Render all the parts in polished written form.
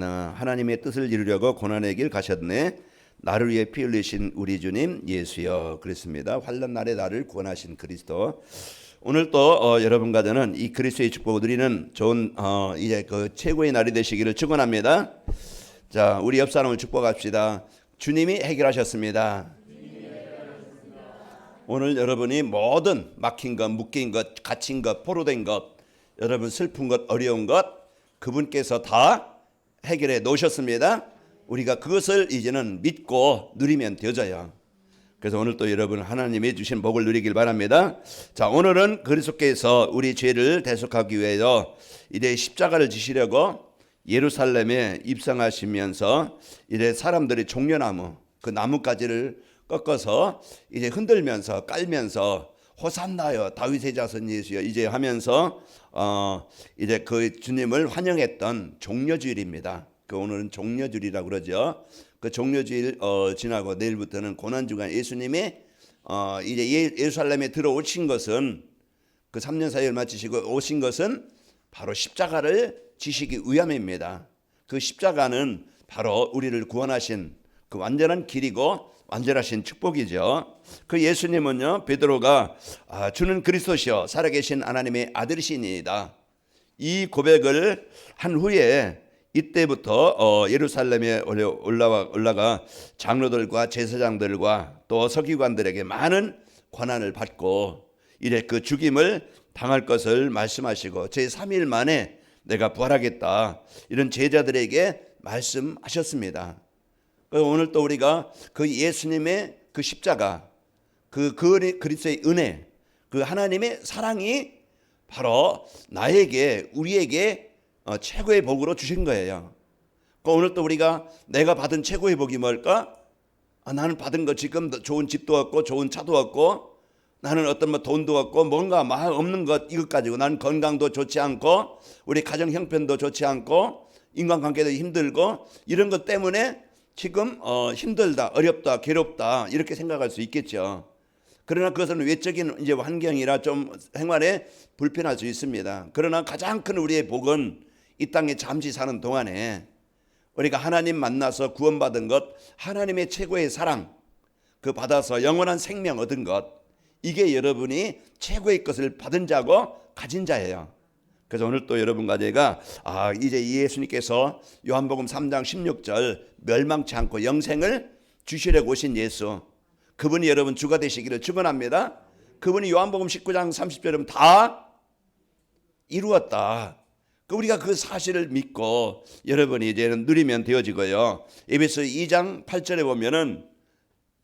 하나님의 뜻을 이루려고 고난의 길 가셨네. 나를 위해 피 흘리신 우리 주님 예수여. 그랬습니다. 환난 날에 나를 구원하신 그리스도. 오늘 또 여러분과 저는 이 그리스도의 축복을 누리는 좋은 이제 그 최고의 날이 되시기를 축원합니다. 자, 우리 옆 사람을 축복합시다. 주님이 해결하셨습니다. 오늘 여러분이 모든 막힌 것, 묶인 것, 갇힌 것, 포로된 것, 여러분 슬픈 것, 어려운 것 그분께서 다 해결해 놓으셨습니다. 우리가 그것을 이제는 믿고 누리면 되어져요. 그래서 오늘 또 여러분 하나님이 주신 복을 누리길 바랍니다. 자, 오늘은 그리스도께서 우리 죄를 대속하기 위해서 이제 십자가를 지시려고 예루살렘에 입성하시면서 이제 사람들이 종려나무 그 나뭇가지를 꺾어서 이제 흔들면서 깔면서 호산나여 다윗의 자손 예수여 이제 하면서 이제 그 주님을 환영했던 종려주일입니다. 그 오늘은 종려주일이라고 그러죠. 그 종려주일 지나고 내일부터는 고난주간 예수님이 이제 예루살렘에 들어오신 것은 그 3년 사역을 마치시고 오신 것은 바로 십자가를 지시기 위함입니다. 그 십자가는 바로 우리를 구원하신 그 완전한 길이고 완전하신 축복이죠. 그 예수님은요, 베드로가 주는 그리스도시요 살아계신 하나님의 아들이시니이다. 이 고백을 한 후에 이때부터 예루살렘에 올라가 장로들과 제사장들과 또 서기관들에게 많은 권한을 받고 이래 그 죽임을 당할 것을 말씀하시고 제3일 만에 내가 부활하겠다 이런 제자들에게 말씀하셨습니다. 오늘 또 우리가 그 예수님의 그 십자가 그 그리스도의 은혜 그 하나님의 사랑이 바로 나에게 우리에게 최고의 복으로 주신 거예요. 오늘 또 우리가 내가 받은 최고의 복이 뭘까? 나는 받은 거 지금 좋은 집도 없고 좋은 차도 없고 나는 어떤 뭐 돈도 없고 뭔가 막 없는 것 이것 가지고 나는 건강도 좋지 않고 우리 가정 형편도 좋지 않고 인간관계도 힘들고 이런 것 때문에 지금 힘들다, 어렵다, 괴롭다 이렇게 생각할 수 있겠죠. 그러나 그것은 외적인 이제 환경이라 좀 생활에 불편할 수 있습니다. 그러나 가장 큰 우리의 복은 이 땅에 잠시 사는 동안에 우리가 하나님 만나서 구원받은 것, 하나님의 최고의 사랑, 그 받아서 영원한 생명 얻은 것, 이게 여러분이 최고의 것을 받은 자고 가진 자예요. 그래서 오늘 또 여러분과 제가 이제 예수님께서 요한복음 3장 16절 멸망치 않고 영생을 주시려고 오신 예수, 그분이 여러분 주가 되시기를 축원합니다. 그분이 요한복음 19장 30절은 다 이루었다. 우리가 그 사실을 믿고 여러분이 이제는 누리면 되어지고요. 에베소 2장 8절에 보면은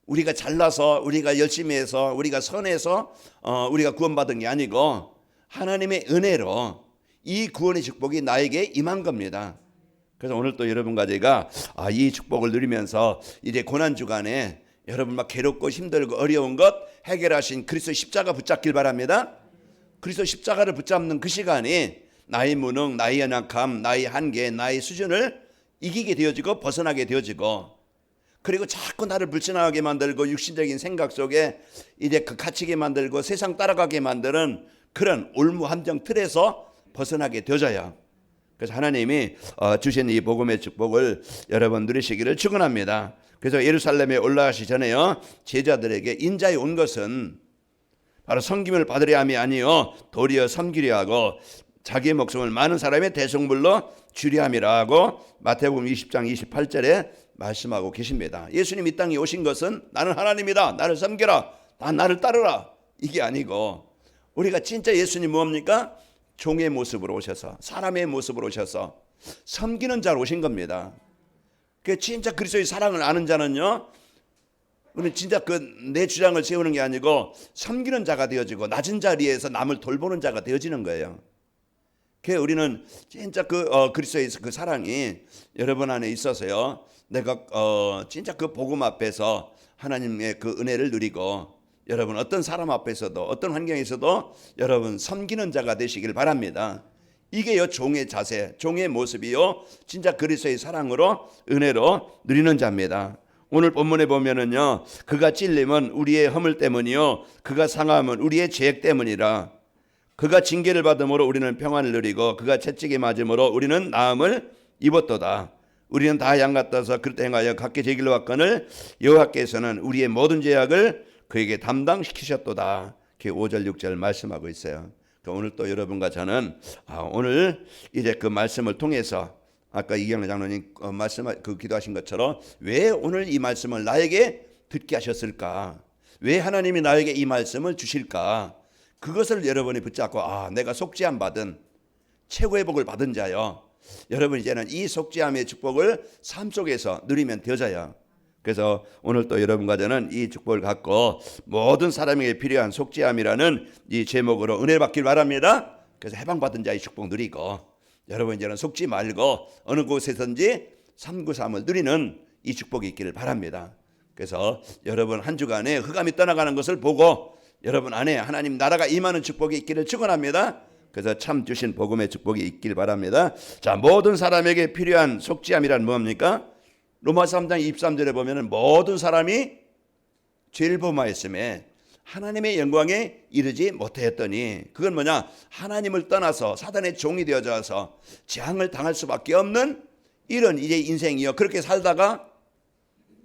우리가 잘나서 우리가 열심히 해서 우리가 선해서 우리가 구원받은 게 아니고 하나님의 은혜로 이 구원의 축복이 나에게 임한 겁니다. 그래서 오늘 또 여러분과 제가 이 축복을 누리면서 이제 고난주간에 여러분 막 괴롭고 힘들고 어려운 것 해결하신 그리스도 십자가 붙잡길 바랍니다. 그리스도 십자가를 붙잡는 그 시간이 나의 무능, 나의 연약함, 나의 한계, 나의 수준을 이기게 되어지고 벗어나게 되어지고 그리고 자꾸 나를 불신하게 만들고 육신적인 생각 속에 이제 그 갇히게 만들고 세상 따라가게 만드는 그런 올무함정 틀에서 벗어나게 되어져요. 그래서 하나님이 주신 이 복음의 축복을 여러분 누리시기를 축원합니다. 그래서 예루살렘에 올라가시 전에요 제자들에게 인자에 온 것은 바로 섬김을 받으려 함이 아니요 도리어 섬기려 하고 자기의 목숨을 많은 사람의 대속물로 주려 함이라고 마태복음 20장 28절에 말씀하고 계십니다. 예수님 이 땅에 오신 것은 나는 하나님이다, 나를 섬겨라, 다 나를 따르라 이게 아니고 우리가 진짜 예수님 뭡니까? 종의 모습으로 오셔서 사람의 모습으로 오셔서 섬기는 자로 오신 겁니다. 그 진짜 그리스도의 사랑을 아는 자는요, 우리는 진짜 그 내 주장을 세우는 게 아니고 섬기는 자가 되어지고 낮은 자리에서 남을 돌보는 자가 되어지는 거예요. 그 우리는 진짜 그 그리스도의 그 사랑이 여러분 안에 있어서요, 내가 진짜 그 복음 앞에서 하나님의 그 은혜를 누리고 여러분 어떤 사람 앞에서도 어떤 환경에서도 여러분 섬기는 자가 되시길 바랍니다. 이게요 종의 자세, 종의 모습이요 진짜 그리스도의 사랑으로 은혜로 누리는 자입니다. 오늘 본문에 보면은요, 그가 찔림은 우리의 허물 때문이요 그가 상함은 우리의 죄악 때문이라. 그가 징계를 받음으로 우리는 평안을 누리고 그가 채찍에 맞음으로 우리는 나음을 입었도다. 우리는 다 양 같아서 그릇 행하여 각기 제 길로 왔거늘 여호와께서는 우리의 모든 죄악을 그에게 담당시키셨도다. 이렇게 5절 6절 말씀하고 있어요. 오늘 또 여러분과 저는 오늘 이제 그 말씀을 통해서 아까 이경래 장로님 기도하신 것처럼 왜 오늘 이 말씀을 나에게 듣게 하셨을까? 왜 하나님이 나에게 이 말씀을 주실까? 그것을 여러분이 붙잡고 내가 속죄함 받은 최고의 복을 받은 자요. 여러분 이제는 이 속죄함의 축복을 삶 속에서 누리면 되어져요. 그래서 오늘 또 여러분과 저는 이 축복을 갖고 모든 사람에게 필요한 속죄함이라는 이 제목으로 은혜를 받길 바랍니다. 그래서 해방받은 자의 축복 누리고 여러분 이제는 속지 말고 어느 곳에선지 393을 누리는 이 축복이 있기를 바랍니다. 그래서 여러분 한 주간에 흑암이 떠나가는 것을 보고 여러분 안에 하나님 나라가 임하는 축복이 있기를 축원합니다. 그래서 참 주신 복음의 축복이 있길 바랍니다. 자, 모든 사람에게 필요한 속죄함이란 뭡니까? 로마서 3장 23절에 보면은 모든 사람이 죄를 범하였음에 하나님의 영광에 이르지 못하였더니 그건 뭐냐? 하나님을 떠나서 사단의 종이 되어져서 재앙을 당할 수밖에 없는 이런 이제 인생이요. 그렇게 살다가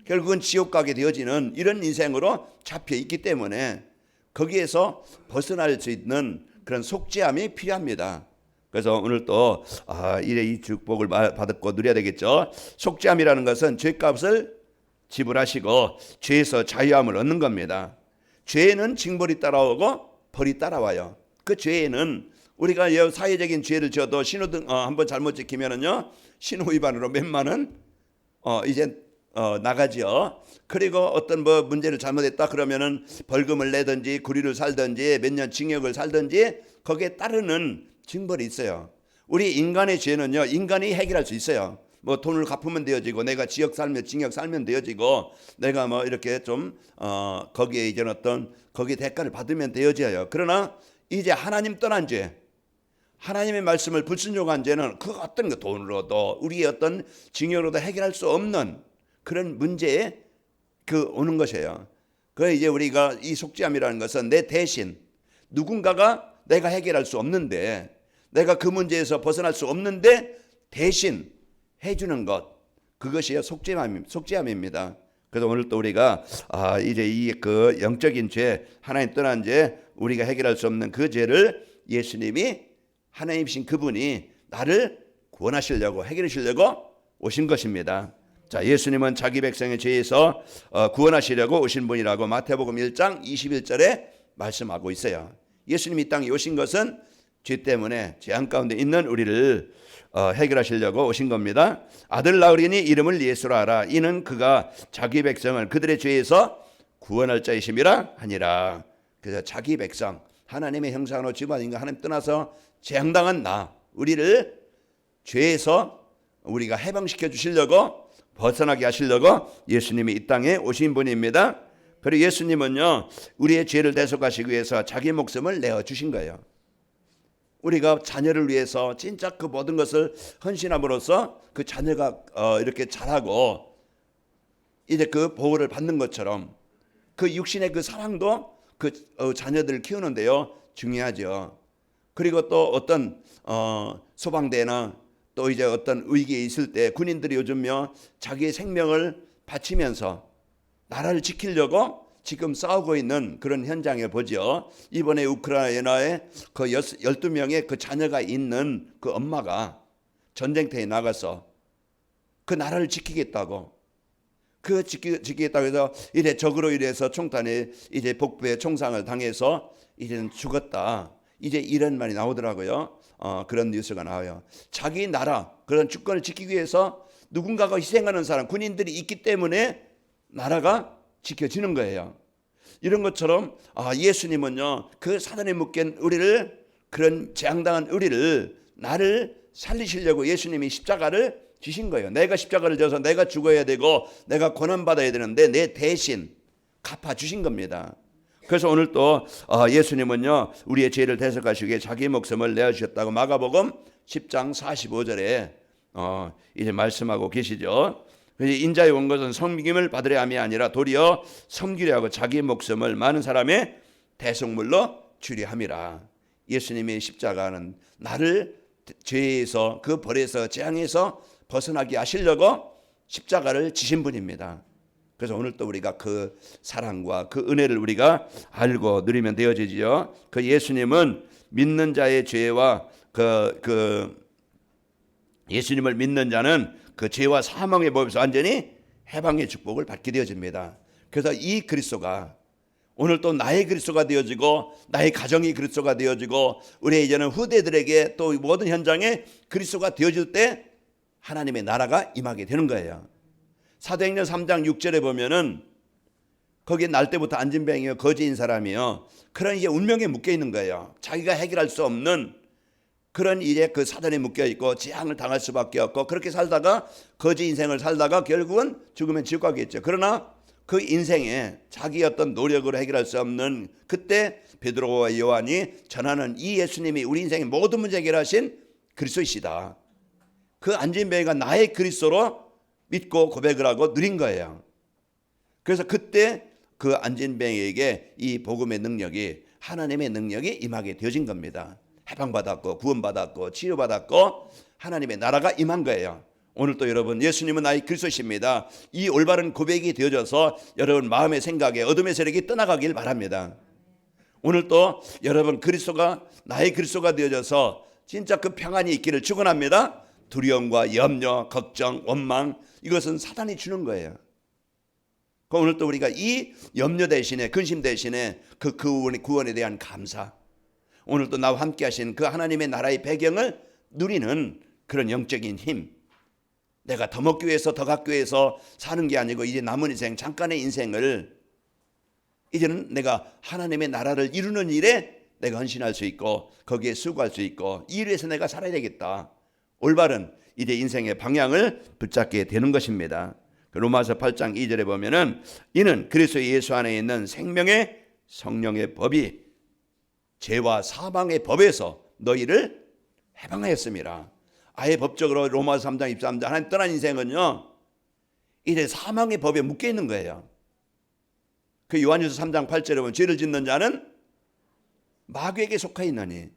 결국은 지옥 가게 되어지는 이런 인생으로 잡혀 있기 때문에 거기에서 벗어날 수 있는 그런 속죄함이 필요합니다. 그래서 오늘 또 이래 이 축복을 받고 누려야 되겠죠. 속죄함이라는 것은 죄값을 지불하시고 죄에서 자유함을 얻는 겁니다. 죄에는 징벌이 따라오고 벌이 따라와요. 그 죄에는 우리가 사회적인 죄를 지어도 신호등 한번 잘못 지키면은요 신호 위반으로 몇만 원 이제 나가죠. 그리고 어떤 문제를 잘못했다 그러면은 벌금을 내든지 구리를 살든지 몇 년 징역을 살든지 거기에 따르는 징벌이 있어요. 우리 인간의 죄는요 인간이 해결할 수 있어요. 돈을 갚으면 되어지고 내가 징역 살면 되어지고 내가 이렇게 좀 거기에 이제 어떤 거기에 대가를 받으면 되어져요. 그러나 이제 하나님 떠난 죄, 하나님의 말씀을 불순종한 죄는 그 어떤 돈으로도 우리의 어떤 징역으로도 해결할 수 없는 그런 문제에 오는 것이에요. 그 이제 우리가 이 속죄함이라는 것은 내 대신 누군가가 내가 해결할 수 없는데 내가 그 문제에서 벗어날 수 없는데 대신 해주는 것 그것이 속죄함입니다. 그래서 오늘 또 우리가 이제 이 그 영적인 죄 하나님 떠난 죄 우리가 해결할 수 없는 그 죄를 예수님이 하나님이신 그분이 나를 구원하시려고 해결하시려고 오신 것입니다. 자, 예수님은 자기 백성의 죄에서 구원하시려고 오신 분이라고 마태복음 1장 21절에 말씀하고 있어요. 예수님이 이 땅에 오신 것은 죄 때문에 재앙 가운데 있는 우리를 해결하시려고 오신 겁니다. 아들 낳으리니 이름을 예수라 하라. 이는 그가 자기 백성을 그들의 죄에서 구원할 자이심이라 하니라. 그래서 자기 백성 하나님의 형상으로 지음받은 하나님 떠나서 재앙당한 우리를 죄에서 우리가 해방시켜 주시려고 벗어나게 하시려고 예수님이 이 땅에 오신 분입니다. 그리고 예수님은요 우리의 죄를 대속하시기 위해서 자기 목숨을 내어주신 거예요. 우리가 자녀를 위해서 진짜 그 모든 것을 헌신함으로써 그 자녀가 이렇게 자라고 이제 그 보호를 받는 것처럼 그 육신의 그 사랑도 그 자녀들을 키우는데요 중요하죠. 그리고 또 어떤 소방대나 또 이제 어떤 위기에 있을 때 군인들이 요즘요 자기의 생명을 바치면서 나라를 지키려고 지금 싸우고 있는 그런 현장에 보죠. 이번에 우크라이나에 그 12명의 그 자녀가 있는 그 엄마가 전쟁터에 나가서 그 나라를 지키겠다고 지키겠다고 해서 이래 적으로 인해서 총탄에 이제 복부에 총상을 당해서 이제는 죽었다. 이제 이런 말이 나오더라고요. 그런 뉴스가 나와요. 자기 나라 그런 주권을 지키기 위해서 누군가가 희생하는 사람 군인들이 있기 때문에 나라가 지켜지는 거예요. 이런 것처럼 예수님은요 그 사단에 묶인 우리를 그런 재앙당한 우리를 나를 살리시려고 예수님이 십자가를 지신 거예요. 내가 십자가를 져서 내가 죽어야 되고 내가 고난받아야 되는데 내 대신 갚아주신 겁니다. 그래서 오늘 또 예수님은요 우리의 죄를 대속하시기 위해 자기 목숨을 내어주셨다고 마가복음 10장 45절에 이제 말씀하고 계시죠. 인자의 온 것은 섬김을 받으려 함이 아니라 도리어 섬기려 하고 자기 목숨을 많은 사람의 대속물로 주려 함이라. 예수님의 십자가는 나를 죄에서 그 벌에서 재앙에서 벗어나게 하시려고 십자가를 지신 분입니다. 그래서 오늘 또 우리가 그 사랑과 그 은혜를 우리가 알고 누리면 되어지지요. 그 예수님은 믿는 자의 죄와 예수님을 믿는 자는 그 죄와 사망의 법에서 완전히 해방의 축복을 받게 되어집니다. 그래서 이 그리스도가 오늘 또 나의 그리스도가 되어지고 나의 가정이 그리스도가 되어지고 우리 이제는 후대들에게 또 모든 현장에 그리스도가 되어질 때 하나님의 나라가 임하게 되는 거예요. 사도행전 3장 6절에 보면은 거기에 날 때부터 안진뱅이요 거지인 사람이요 그런 이제 운명에 묶여 있는 거예요. 자기가 해결할 수 없는 그런 일에 그 사단에 묶여 있고 재앙을 당할 수밖에 없고 그렇게 살다가 거지 인생을 살다가 결국은 죽으면 지옥 가겠죠. 그러나 그 인생에 자기 어떤 노력으로 해결할 수 없는 그때 베드로와 요한이 전하는 이 예수님이 우리 인생의 모든 문제 해결하신 그리스도이시다. 그 안진뱅이가 나의 그리스도로 믿고 고백을 하고 누린 거예요. 그래서 그때 그 안진뱅이에게 이 복음의 능력이 하나님의 능력이 임하게 되어진 겁니다. 해방받았고 구원받았고 치유받았고 하나님의 나라가 임한 거예요. 오늘 또 여러분 예수님은 나의 그리스도십니다. 이 올바른 고백이 되어져서 여러분 마음의 생각에 어둠의 세력이 떠나가길 바랍니다. 오늘 또 여러분 그리스도가 나의 그리스도가 되어져서 진짜 그 평안이 있기를 축원합니다. 두려움과 염려, 걱정, 원망 이것은 사단이 주는 거예요. 오늘 또 우리가 이 염려 대신에 근심 대신에 그 구원에 대한 감사 오늘 또 나와 함께 하신 그 하나님의 나라의 배경을 누리는 그런 영적인 힘 내가 더 먹기 위해서 더 갖기 위해서 사는 게 아니고 이제 남은 인생 잠깐의 인생을 이제는 내가 하나님의 나라를 이루는 일에 내가 헌신할 수 있고 거기에 수고할 수 있고 이 일에서 내가 살아야 되겠다. 올바른 이제 인생의 방향을 붙잡게 되는 것입니다. 로마서 8장 2절에 보면은 이는 그리스도 예수 안에 있는 생명의 성령의 법이 죄와 사망의 법에서 너희를 해방하였습니다. 아예 법적으로 로마서 3장 23절 하나님 떠난 인생은요 이제 사망의 법에 묶여 있는 거예요. 그 요한일서 3장 8절에 보면 죄를 짓는 자는 마귀에게 속해 있나니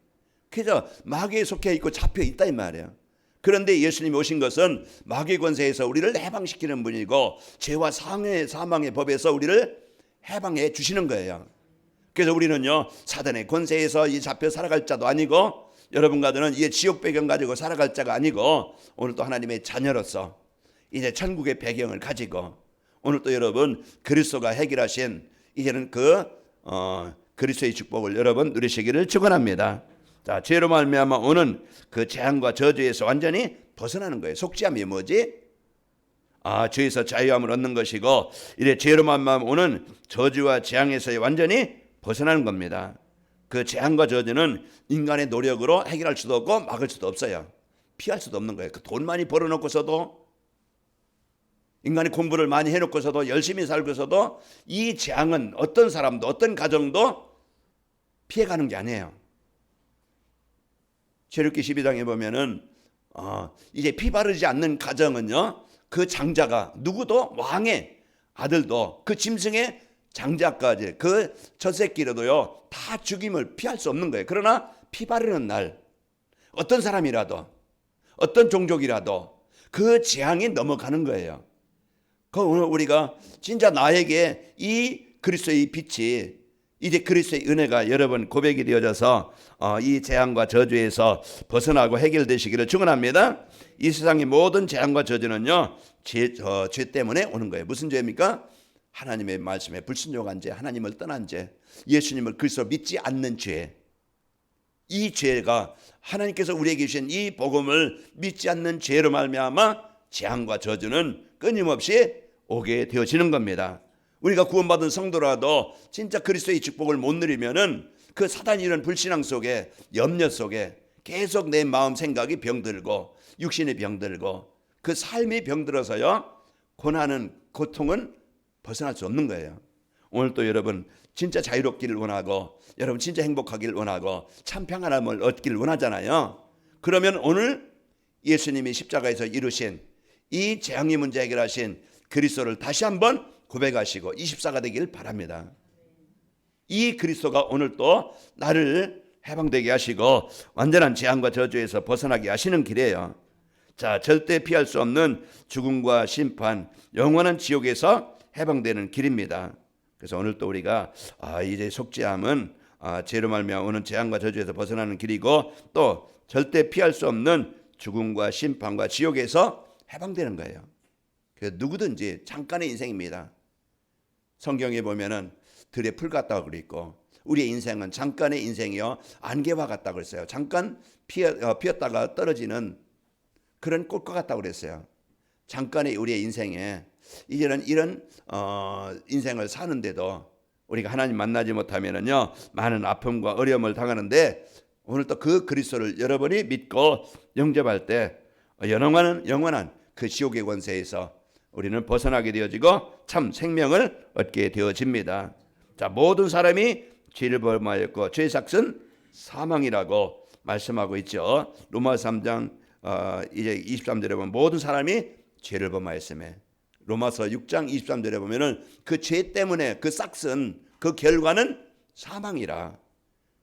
그래서 마귀에 속해 있고 잡혀 있다 이 말이에요. 그런데 예수님이 오신 것은 마귀의 권세에서 우리를 해방시키는 분이고 죄와 사망의 법에서 우리를 해방해 주시는 거예요. 그래서 우리는요 사단의 권세에서 잡혀 살아갈 자도 아니고 여러분과는 이제 지옥 배경 가지고 살아갈 자가 아니고 오늘 또 하나님의 자녀로서 이제 천국의 배경을 가지고 오늘 또 여러분 그리스도가 해결하신 이제는 그리스도의 축복을 여러분 누리시기를 축원합니다. 자, 죄로 말미암아 오는 그 재앙과 저주에서 완전히 벗어나는 거예요. 속죄함이 뭐지? 죄에서 자유함을 얻는 것이고 이래 죄로 말미암아 오는 저주와 재앙에서 완전히 벗어나는 겁니다. 그 재앙과 저주는 인간의 노력으로 해결할 수도 없고 막을 수도 없어요. 피할 수도 없는 거예요. 그 돈 많이 벌어놓고서도 인간이 공부를 많이 해놓고서도 열심히 살고서도 이 재앙은 어떤 사람도 어떤 가정도 피해가는 게 아니에요. 출애굽기 12장에 보면은 이제 피 바르지 않는 가정은요 그 장자가 누구도 왕의 아들도 그 짐승의 장자까지 그 젖새끼라도요 다 죽임을 피할 수 없는 거예요. 그러나 피 바르는 날 어떤 사람이라도 어떤 종족이라도 그 재앙이 넘어가는 거예요. 오늘 우리가 진짜 나에게 이 그리스도의 빛이 이제 그리스도의 은혜가 여러분 고백이 되어져서 이 재앙과 저주에서 벗어나고 해결되시기를 축원합니다. 이 세상의 모든 재앙과 저주는요 죄 때문에 오는 거예요. 무슨 죄입니까? 하나님의 말씀에 불순종한 죄, 하나님을 떠난 죄, 예수님을 그리스도 믿지 않는 죄. 이 죄가 하나님께서 우리에게 주신 이 복음을 믿지 않는 죄로 말미암아 재앙과 저주는 끊임없이 오게 되어지는 겁니다. 우리가 구원받은 성도라도 진짜 그리스도의 축복을 못 누리면은 그 사단이 이런 불신앙 속에 염려 속에 계속 내 마음 생각이 병들고 육신이 병들고 그 삶이 병들어서요 고난은 고통은 벗어날 수 없는 거예요. 오늘 또 여러분 진짜 자유롭기를 원하고 여러분 진짜 행복하기를 원하고 참 평안함을 얻기를 원하잖아요. 그러면 오늘 예수님이 십자가에서 이루신 이 재앙의 문제 해결하신 그리스도를 다시 한번 고백하시고 24가 되길 바랍니다. 이 그리스도가 오늘 또 나를 해방되게 하시고 완전한 재앙과 저주에서 벗어나게 하시는 길이에요. 자, 절대 피할 수 없는 죽음과 심판, 영원한 지옥에서 해방되는 길입니다. 그래서 오늘 또 우리가 이제 속죄함은 죄로 말미암아 오는 재앙과 저주에서 벗어나는 길이고, 또 절대 피할 수 없는 죽음과 심판과 지옥에서 해방되는 거예요. 그래서 누구든지 잠깐의 인생입니다. 성경에 보면은 들의 풀 같다고 그랬고, 우리의 인생은 잠깐의 인생이요 안개와 같다고 그랬어요. 잠깐 피었다가 떨어지는 그런 꽃과 같다고 그랬어요. 잠깐의 우리의 인생에 이제는 이런 인생을 사는데도 우리가 하나님 만나지 못하면은요 많은 아픔과 어려움을 당하는데, 오늘 또 그 그리스도를 여러분이 믿고 영접할 때 영원한 그 지옥의 권세에서 우리는 벗어나게 되어지고 참 생명을 얻게 되어집니다. 자, 모든 사람이 죄를 범하였고 죄의 삭은 사망이라고 말씀하고 있죠. 로마서 3장 이제 23절에 보면 모든 사람이 죄를 범하였음에, 로마서 6장 23절에 보면은 그 죄 때문에 그 삭은 그 결과는 사망이라.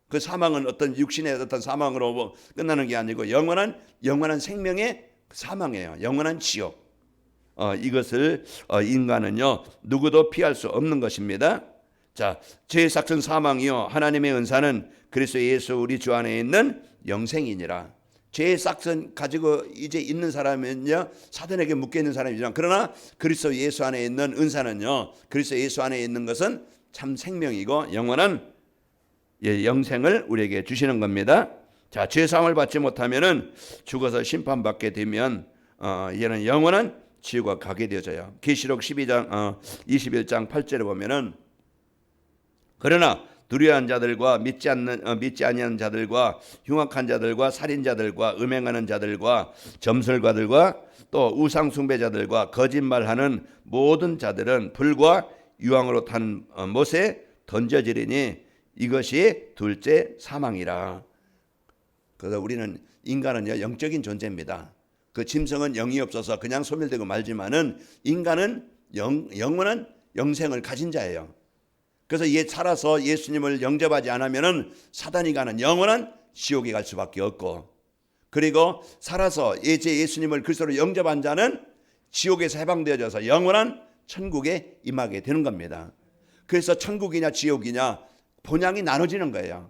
그 사망은 어떤 육신의 어떤 사망으로 끝나는 게 아니고 영원한 생명의 사망이에요. 영원한 지옥. 이것을 인간은요 누구도 피할 수 없는 것입니다. 자, 죄의 삭은 사망이요 하나님의 은사는 그리스도 예수 우리 주 안에 있는 영생이니라. 죄의 삭은 가지고 이제 있는 사람은요 사단에게 묶여 있는 사람이지만, 그러나 그리스도 예수 안에 있는 은사는요, 그리스도 예수 안에 있는 것은 참 생명이고 영원한 영생을 우리에게 주시는 겁니다. 자, 죄 사함을 받지 못하면은 죽어서 심판받게 되면 이제는 영원한 지옥에 가게 되어져요. 계시록 12장 21장 8절에 보면은, 그러나 두려워한 자들과 믿지 아니하는 자들과 흉악한 자들과 살인자들과 음행하는 자들과 점술가들과 또 우상 숭배자들과 거짓말하는 모든 자들은 불과 유황으로 탄 못에 던져지리니 이것이 둘째 사망이라. 그래서 우리는 인간은요 영적인 존재입니다. 그 짐승은 영이 없어서 그냥 소멸되고 말지만은 인간은 영원한 영생을 가진 자예요. 그래서 살아서 예수님을 영접하지 않으면은 사단이 가는 영원한 지옥에 갈 수밖에 없고, 그리고 살아서 예수님을 그리스도로 영접한 자는 지옥에서 해방되어져서 영원한 천국에 임하게 되는 겁니다. 그래서 천국이냐 지옥이냐 본향이 나눠지는 거예요.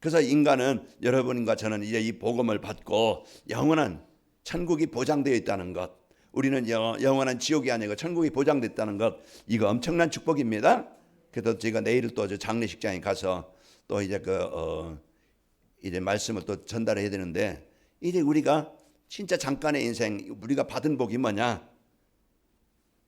그래서 인간은, 여러분과 저는 이제 이 복음을 받고 영원한 천국이 보장되어 있다는 것, 우리는 영원한 지옥이 아니고 천국이 보장됐다는 것, 이거 엄청난 축복입니다. 그래서 제가 내일 또 장례식장에 가서 또 이제 이제 말씀을 또 전달해야 되는데, 이제 우리가 진짜 잠깐의 인생 우리가 받은 복이 뭐냐?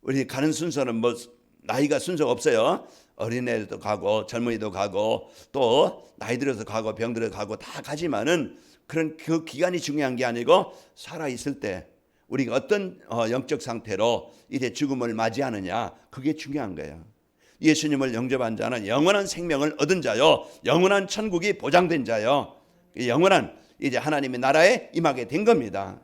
우리 가는 순서는 뭐 나이가 순서가 없어요. 어린애도 가고 젊은이도 가고 또 나이 들어서 가고 병 들어서 가고 다 가지만은 그런 그 기간이 중요한 게 아니고 살아 있을 때 우리가 어떤 영적 상태로 이제 죽음을 맞이하느냐, 그게 중요한 거예요. 예수님을 영접한 자는 영원한 생명을 얻은 자요, 영원한 천국이 보장된 자요, 영원한 이제 하나님의 나라에 임하게 된 겁니다.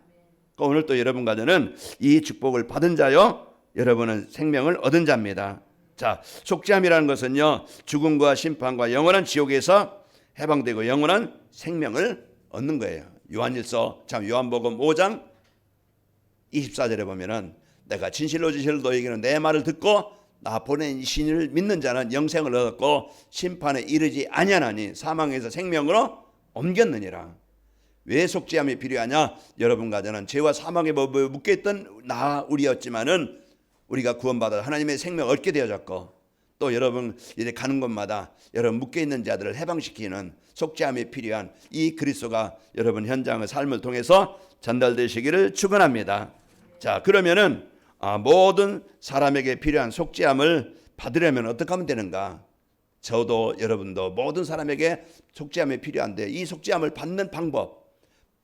그러니까 오늘 또 여러분과 저는 이 축복을 받은 자요, 여러분은 생명을 얻은 자입니다. 자, 속죄함이라는 것은요 죽음과 심판과 영원한 지옥에서 해방되고 영원한 생명을 얻는 거예요. 요한복음 5장 24절에 보면은, 내가 진실로 너에게는 내 말을 듣고 나 보낸 신을 믿는 자는 영생을 얻었고 심판에 이르지 아니하나니 사망에서 생명으로 옮겼느니라. 왜 속죄함이 필요하냐? 여러분과 저는 죄와 사망의 법에 묶여있던 우리였지만은 우리가 구원받아 하나님의 생명을 얻게 되어졌고, 또 여러분 이제 가는 곳마다 여러분 묶여있는 자들을 해방시키는 속죄함이 필요한 이 그리스도가 여러분 현장의 삶을 통해서 전달되시기를 축원합니다. 자, 그러면은 모든 사람에게 필요한 속죄함을 받으려면 어떻게 하면 되는가? 저도 여러분도 모든 사람에게 속죄함이 필요한데, 이 속죄함을 받는 방법,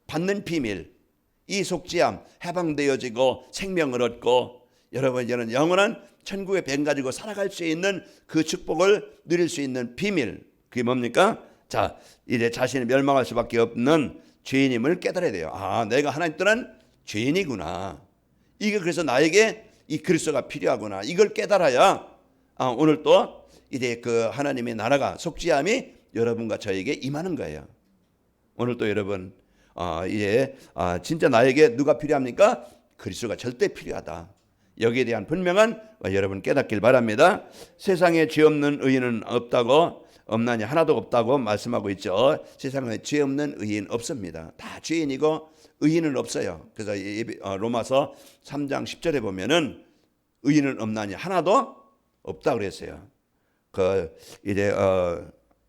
받는 비밀, 이 속죄함 해방되어지고 생명을 얻고 여러분 이제는 영원한 천국의 뱀 가지고 살아갈 수 있는 그 축복을 누릴 수 있는 비밀, 그게 뭡니까? 자, 이제 자신이 멸망할 수밖에 없는 죄인임을 깨달아야 돼요. 내가 하나님 떠난 죄인이구나. 이게 그래서 나에게 이 그리스도가 필요하구나. 이걸 깨달아야 오늘 또 이제 그 하나님의 나라가, 속죄함이 여러분과 저에게 임하는 거예요. 오늘 또 여러분 진짜 나에게 누가 필요합니까? 그리스도가 절대 필요하다. 여기에 대한 분명한 여러분 깨닫길 바랍니다. 세상에 죄 없는 의인은 없나니 하나도 없다고 말씀하고 있죠. 세상에 죄 없는 의인 없습니다. 다 죄인이고 의인은 없어요. 그래서 로마서 3장 10절에 보면은 의인은 없나니 하나도 없다 그랬어요.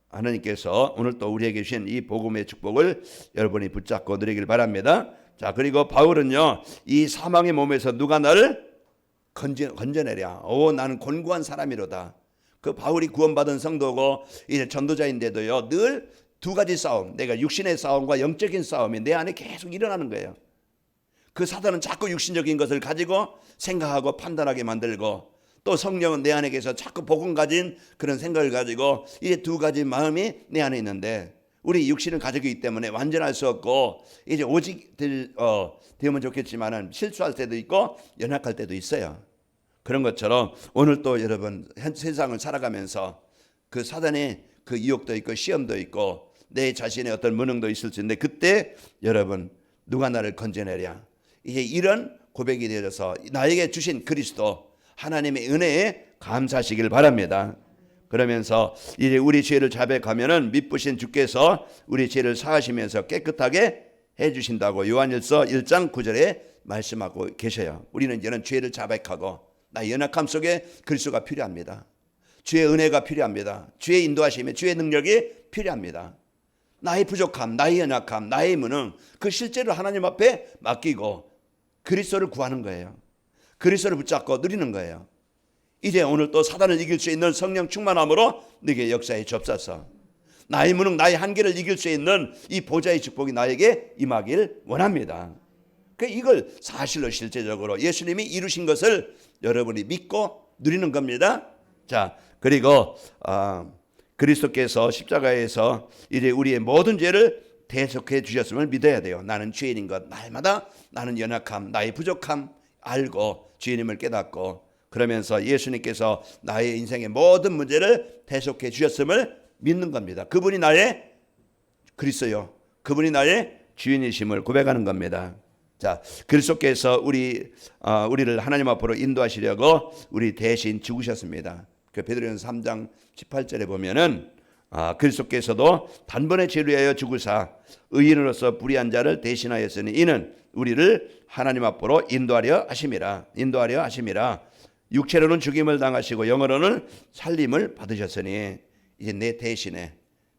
하나님께서 오늘 또 우리에게 주신 이 복음의 축복을 여러분이 붙잡고 누리길 바랍니다. 자, 그리고 바울은요, 이 사망의 몸에서 누가 나를 건져내랴. 나는 곤고한 사람이로다. 그 바울이 구원받은 성도고 이제 전도자인데도요, 늘 두 가지 싸움, 내가 육신의 싸움과 영적인 싸움이 내 안에 계속 일어나는 거예요. 그 사단은 자꾸 육신적인 것을 가지고 생각하고 판단하게 만들고, 또 성령은 내 안에 계셔서 자꾸 복음 가진 그런 생각을 가지고 이제 두 가지 마음이 내 안에 있는데, 우리 육신을 가지고 있기 때문에 완전할 수 없고 이제 오직 되면 좋겠지만은 실수할 때도 있고 연약할 때도 있어요. 그런 것처럼 오늘 또 여러분 세상을 살아가면서 그 사단의 그 유혹도 있고 시험도 있고 내 자신의 어떤 무능도 있을 수 있는데, 그때 여러분 누가 나를 건져내랴. 이제 이런 고백이 되어서 나에게 주신 그리스도 하나님의 은혜에 감사하시길 바랍니다. 그러면서 이제 우리 죄를 자백하면은 미쁘신 주께서 우리 죄를 사하시면서 깨끗하게 해주신다고 요한일서 1장 9절에 말씀하고 계셔요. 우리는 이제는 죄를 자백하고 나의 연약함 속에 그리스도가 필요합니다. 주의 은혜가 필요합니다. 주의 인도하심에 주의 능력이 필요합니다. 나의 부족함, 나의 연약함, 나의 무능, 그 실제로 하나님 앞에 맡기고 그리스도를 구하는 거예요. 그리스도를 붙잡고 누리는 거예요. 이제 오늘 또 사단을 이길 수 있는 성령 충만함으로 네게 역사에 접사서 나의 무능, 나의 한계를 이길 수 있는 이 보좌의 축복이 나에게 임하길 원합니다. 이걸 사실로 실제적으로 예수님이 이루신 것을 여러분이 믿고 누리는 겁니다. 자, 그리고 그리스도께서 십자가에서 이제 우리의 모든 죄를 대속해 주셨음을 믿어야 돼요. 나는 죄인인 것, 날마다 나는 연약함, 나의 부족함 알고 주님을 깨닫고, 그러면서 예수님께서 나의 인생의 모든 문제를 대속해 주셨음을 믿는 겁니다. 그분이 나의 그리스도요, 그분이 나의 주인이심을 고백하는 겁니다. 자, 그리스도께서 우리를 하나님 앞으로 인도하시려고 우리 대신 죽으셨습니다. 그 베드로전서 3장 18절에 보면은 그리스도께서도 단번에 죄를 위하여 죽으사 의인으로서 불의한 자를 대신하였으니 이는 우리를 하나님 앞으로 인도하려 하심이라. 육체로는 죽임을 당하시고 영으로는 살림을 받으셨으니 이제 내 대신에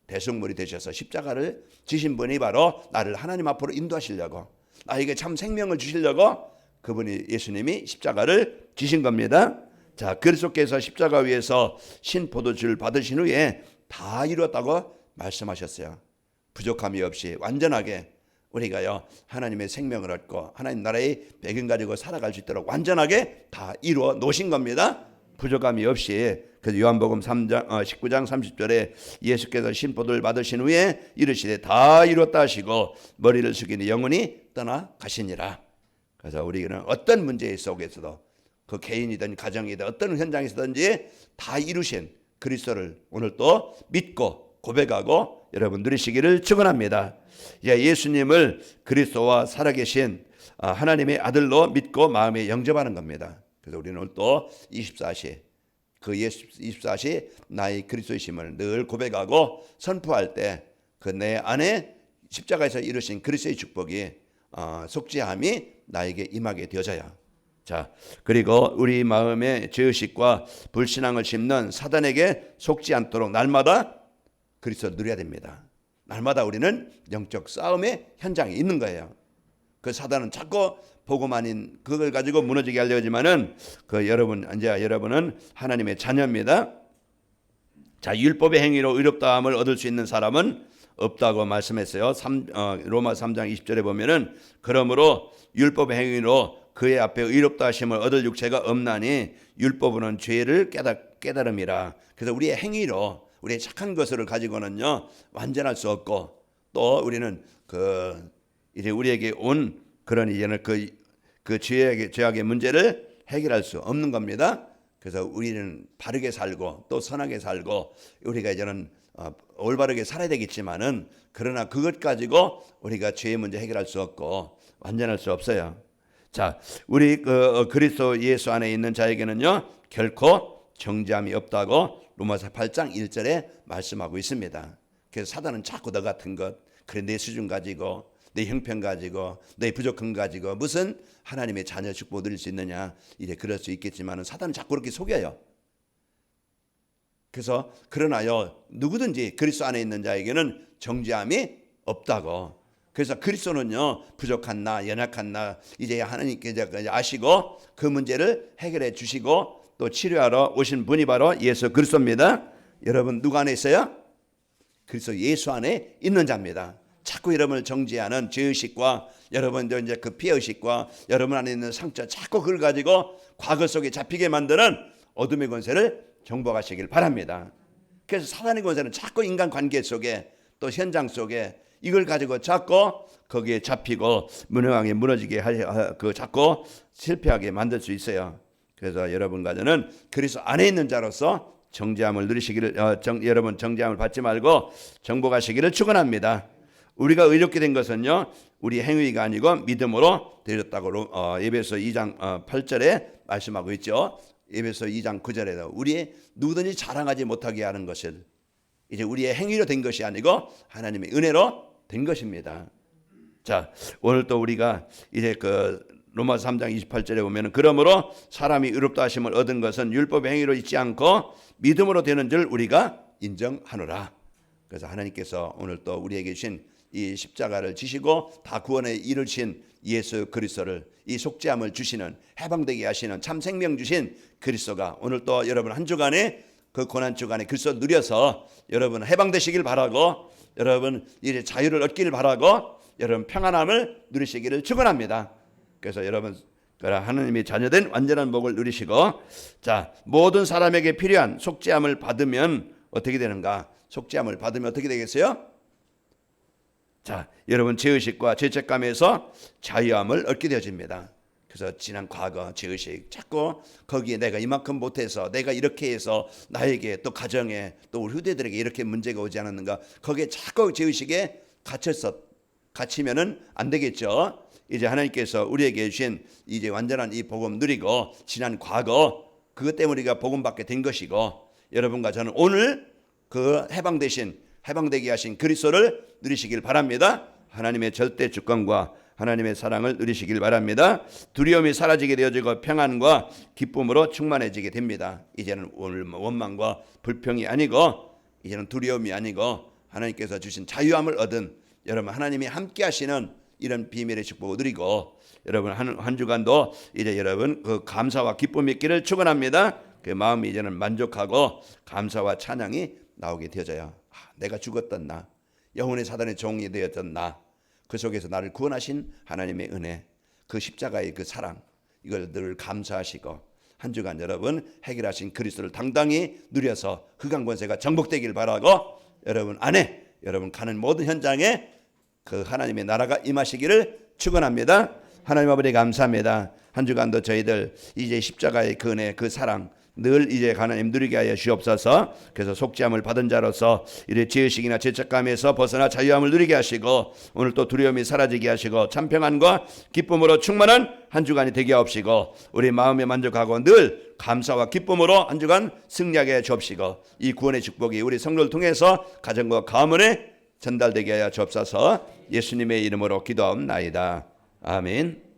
대속물이 되셔서 십자가를 지신 분이 바로 나를 하나님 앞으로 인도하시려고, 나에게 참 생명을 주시려고 그분이 예수님이 십자가를 지신 겁니다. 자, 그리스도께서 십자가 위에서 신포도주를 받으신 후에 다 이루었다고 말씀하셨어요. 부족함이 없이 완전하게 우리가요 하나님의 생명을 얻고 하나님 나라의 배경 가지고 살아갈 수 있도록 완전하게 다 이루어 놓으신 겁니다. 부족함이 없이. 그래서 요한복음 19장 30절에 예수께서 신포도를 받으신 후에 이르시되 다 이루었다 하시고 머리를 숙이니 영원히 떠나 가시니라. 그래서 우리는 어떤 문제 속에서도 그 개인이든 가정이든 어떤 현장에서든지 다 이루신 그리스도를 오늘 또 믿고 고백하고 여러분 누리시기를 축원합니다. 예수님을 그리스도와 살아계신 하나님의 아들로 믿고 마음에 영접하는 겁니다. 그래서 우리는 오늘 또 24시 그 예수 24시 나의 그리스도이심을 늘 고백하고 선포할 때 그 내 안에 십자가에서 이루신 그리스도의 축복이 속죄함이 나에게 임하게 되어져요. 자, 그리고 우리 마음에 죄의식과 불신앙을 심는 사단에게 속지 않도록 날마다 그리스도를 누려야 됩니다. 날마다 우리는 영적 싸움의 현장에 있는 거예요. 그 사단은 자꾸 복음 아닌 그걸 가지고 무너지게 하려고 하지만은 여러분은 하나님의 자녀입니다. 자, 율법의 행위로 의롭다함을 얻을 수 있는 사람은 없다고 말씀했어요. 로마 3장 20절에 보면은 그러므로 율법의 행위로 그의 앞에 의롭다 하심을 얻을 육체가 없나니 율법은 죄를 깨달음이라. 그래서 우리의 행위로 우리의 착한 것을 가지고는요 완전할 수 없고, 또 우리는 이제 우리에게 온 그런 이제는 그 죄악의 문제를 해결할 수 없는 겁니다. 그래서 우리는 바르게 살고 또 선하게 살고 우리가 이제는 올바르게 살아야 되겠지만은 그러나 그것 가지고 우리가 죄의 문제 해결할 수 없고 완전할 수 없어요. 자, 우리 그리스도 예수 안에 있는 자에게는요 결코 정죄함이 없다고 로마서 8장 1절에 말씀하고 있습니다. 그래서 사단은 자꾸 너 같은 것, 그래 내 수준 가지고 내 형편 가지고 내 부족함 가지고 무슨 하나님의 자녀 축복을 누릴 수 있느냐, 이제 그럴 수 있겠지만은 사단은 자꾸 그렇게 속여요. 그래서 그러나요 누구든지 그리스도 안에 있는 자에게는 정죄함이 없다고. 그래서 그리스도는요 부족한 나, 연약한 나 이제 하나님께서 아시고 그 문제를 해결해 주시고 또 치료하러 오신 분이 바로 예수 그리스도입니다. 여러분 누구 안에 있어요? 그리스도 예수 안에 있는 자입니다. 자꾸 여러분을 정죄하는 죄의식과 여러분도 이제 그 피해의식과 여러분 안에 있는 상처, 자꾸 그걸 가지고 과거 속에 잡히게 만드는 어둠의 권세를 정복하시길 바랍니다. 그래서 사단의 권세는 자꾸 인간관계 속에 또 현장 속에 이걸 가지고 자꾸 거기에 잡히고 무능하게 무너지게 자꾸 실패하게 만들 수 있어요. 그래서 여러분과 저는 그리스도 안에 있는 자로서 정죄함을 누리시기를 여러분 정죄함을 받지 말고 정복하시기를 축원합니다. 우리가 의롭게 된 것은요 우리 행위가 아니고 믿음으로 되었다고 에베소 2장 8절에 말씀하고 있죠. 에베소 2장 9절에도 우리 누구든지 자랑하지 못하게 하는 것을 이제 우리의 행위로 된 것이 아니고 하나님의 은혜로 된 것입니다. 자, 오늘 또 우리가 이제 로마서 3장 28절에 보면은 그러므로 사람이 의롭다 하심을 얻은 것은 율법의 행위로 있지 않고 믿음으로 되는 줄 우리가 인정하노라. 그래서 하나님께서 오늘 또 우리에게 주신 이 십자가를 지시고 다 구원에 이르신 예수 그리스도를, 이 속죄함을 주시는, 해방되게 하시는, 참 생명 주신 그리스도가 오늘 또 여러분 한 주간에 그 고난 주간에 그리스도 누려서 여러분 해방되시길 바라고, 여러분 이제 자유를 얻기를 바라고, 여러분 평안함을 누리시기를 축원합니다. 그래서 여러분 하나님의 자녀된 완전한 복을 누리시고, 자, 모든 사람에게 필요한 속죄함을 받으면 어떻게 되는가? 속죄함을 받으면 어떻게 되겠어요? 자, 여러분 죄의식과 죄책감에서 자유함을 얻게 되어집니다. 그래서 지난 과거 죄의식, 자꾸 거기에 내가 이만큼 못해서, 내가 이렇게 해서 나에게 또 가정에 또 우리 후대들에게 이렇게 문제가 오지 않았는가, 거기에 자꾸 죄의식에 갇히면은 안 되겠죠. 이제 하나님께서 우리에게 주신 이제 완전한 이 복음 누리고 지난 과거 그것 때문에 우리가 복음 받게 된 것이고, 여러분과 저는 오늘 그 해방되게 하신 그리스도를 누리시길 바랍니다. 하나님의 절대 주권과 하나님의 사랑을 누리시길 바랍니다. 두려움이 사라지게 되어지고 평안과 기쁨으로 충만해지게 됩니다. 이제는 오늘 원망과 불평이 아니고, 이제는 두려움이 아니고 하나님께서 주신 자유함을 얻은 여러분, 하나님이 함께 하시는 이런 비밀의 축복을 누리고, 여러분 한 주간도 이제 여러분 그 감사와 기쁨이 있기를 축원합니다. 그 마음이 이제는 만족하고 감사와 찬양이 나오게 되어져요. 내가 죽었던 나, 영혼의 사단의 종이 되었던 나, 그 속에서 나를 구원하신 하나님의 은혜, 그 십자가의 그 사랑, 이걸 늘 감사하시고 한 주간 여러분 해결하신 그리스도를 당당히 누려서 흑암 권세가 정복되길 바라고, 여러분 안에 여러분 가는 모든 현장에 그 하나님의 나라가 임하시기를 축원합니다. 하나님 아버지 감사합니다. 한 주간도 저희들 이제 십자가의 그 은혜, 그 사랑 늘 이제 하나님 누리게 하여 주옵소서. 그래서 속죄함을 받은 자로서 이제 죄의식이나 죄책감에서 벗어나 자유함을 누리게 하시고, 오늘 또 두려움이 사라지게 하시고 참 평안과 기쁨으로 충만한 한 주간이 되게 하옵시고, 우리 마음에 만족하고 늘 감사와 기쁨으로 한 주간 승리하게 주옵시고, 이 구원의 축복이 우리 성도를 통해서 가정과 가문에 전달되게 하여 주옵소서. 예수님의 이름으로 기도하옵나이다. 아멘.